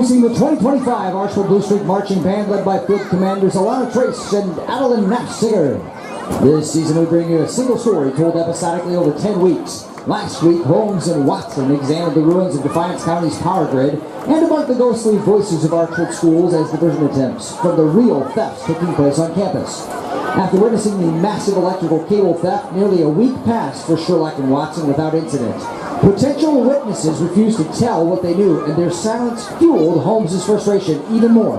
Introducing the 2025 Archville Blue Streak Marching Band led by Field Commanders Alana Trace and Adeline Nafsiger. This season we bring you a single story told episodically over 10 weeks. Last week, Holmes and Watson examined the ruins of Defiance County's power grid and debunked the ghostly voices of Archville schools as diversion attempts from the real thefts taking place on campus. After witnessing the massive electrical cable theft, nearly a week passed for Sherlock and Watson without incident. Potential witnesses refused to tell what they knew, and their silence fueled Holmes' frustration even more.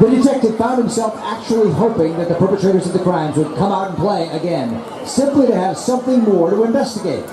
The detective found himself actually hoping that the perpetrators of the crimes would come out and play again, simply to have something more to investigate.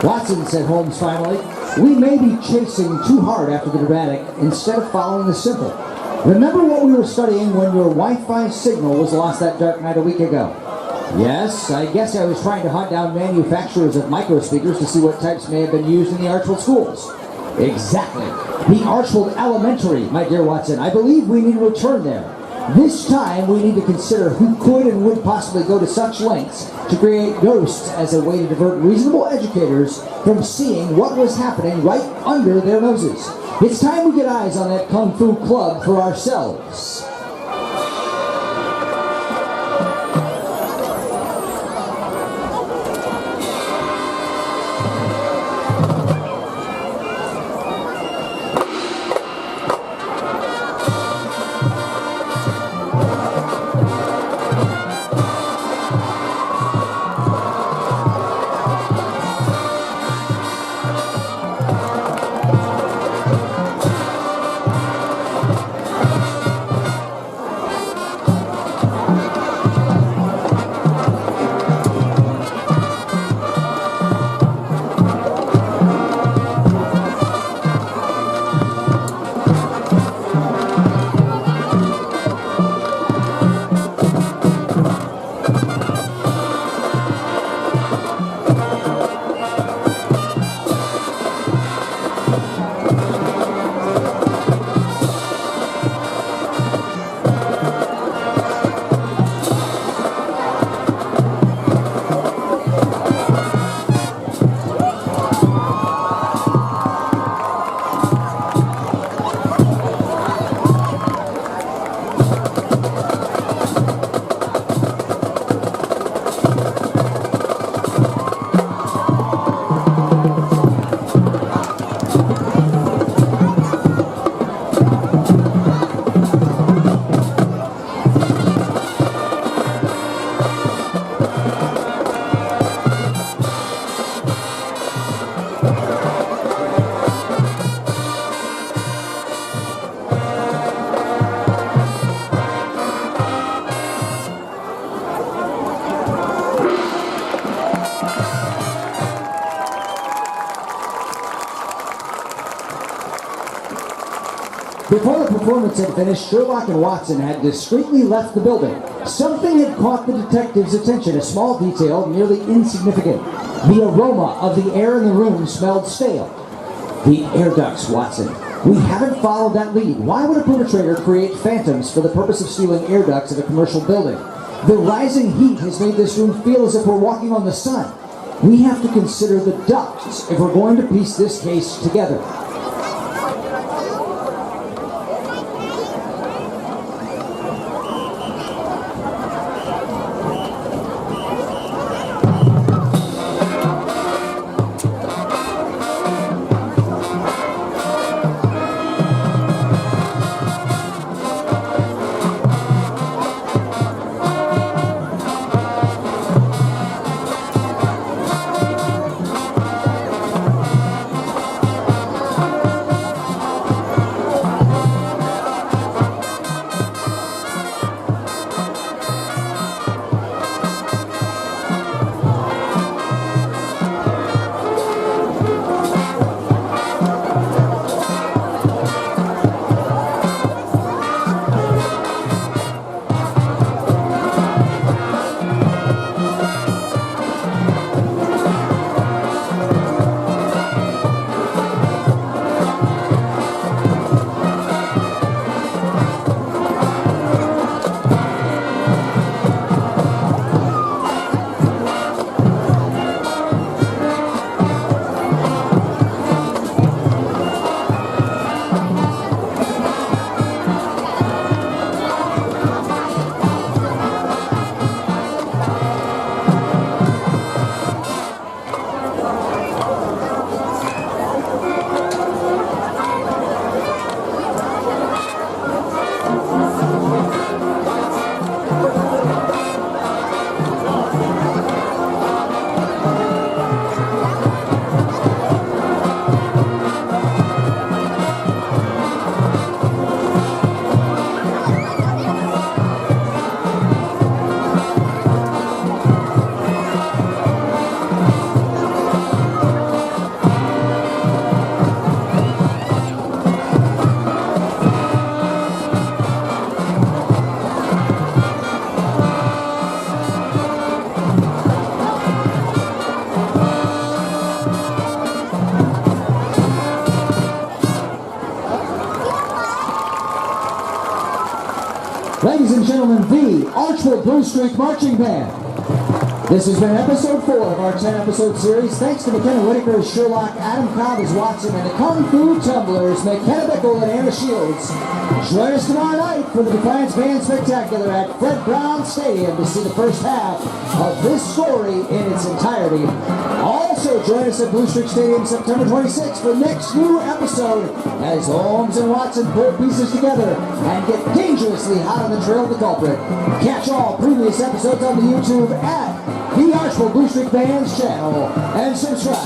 Watson, said Holmes finally, we may be chasing too hard after the dramatic instead of following the simple. Remember what we were studying when your Wi-Fi signal was lost that dark night a week ago? Yes, I guess I was trying to hunt down manufacturers of microspeakers to see what types may have been used in the Archville schools. Exactly. The Archville Elementary, my dear Watson. I believe we need to return there. This time, we need to consider who could and would possibly go to such lengths to create ghosts as a way to divert reasonable educators from seeing what was happening right under their noses. It's time we get eyes on that Kung Fu club for ourselves. Before the performance had finished, Sherlock and Watson had discreetly left the building. Something had caught the detective's attention, a small detail, nearly insignificant. The aroma of the air in the room smelled stale. The air ducts, Watson. We haven't followed that lead. Why would a perpetrator create phantoms for the purpose of stealing air ducts at a commercial building? The rising heat has made this room feel as if we're walking on the sun. We have to consider the ducts if we're going to piece this case together. Ladies and gentlemen, the Archwood Blue Streak Marching Band. This has been episode 4 of our 10-episode series. Thanks to McKenna Whitaker as Sherlock, Adam Cobb as Watson, and the Kung Fu Tumblers, McKenna Bickle and Anna Shields. Join us tomorrow night for the Defiance Band Spectacular at Fred Brown Stadium to see the first half of this story in its entirety. Also join us at Blue Streak Stadium September 26th for the next new episode as Holmes and Watson pull pieces together and get dangerously hot on the trail of the culprit. Catch all previous episodes on the YouTube at the Archwood Blue Streak Band's channel and subscribe.